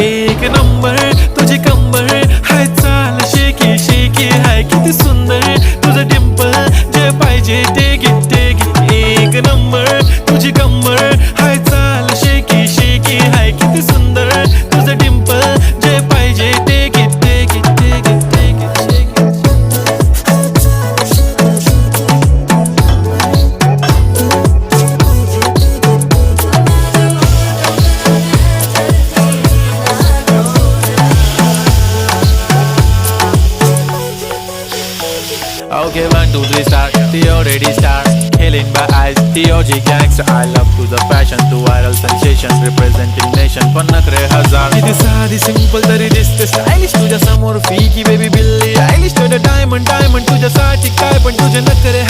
एक नंबर तुझी कंबर हाय, चाल शेकी शेकी हाय, किती सुंदर तुझं डिंपल, जे पाहिजे ते घे ते घे. एक नंबर तुझी कंबर हाय, चाल शेकी शेकी हाय, किती सुंदर तुझं डिंपल, जे पाहिजे ते घे ते घे ते घे ते घे. Okay, 1, 2, 3 start. The already start. Killing by eyes. The OG gangster. I love to the fashion, to viral sensations, representing nation. पण नखरे हजार. किती साधी सिंपल तरी दिसते स्टायलिश तुझ्या समोर. फीकी बेबी बिल्ली आयलिश. तुझं डायमंड डायमंड तुझ्यासाठी काय, पण तुझे नखरे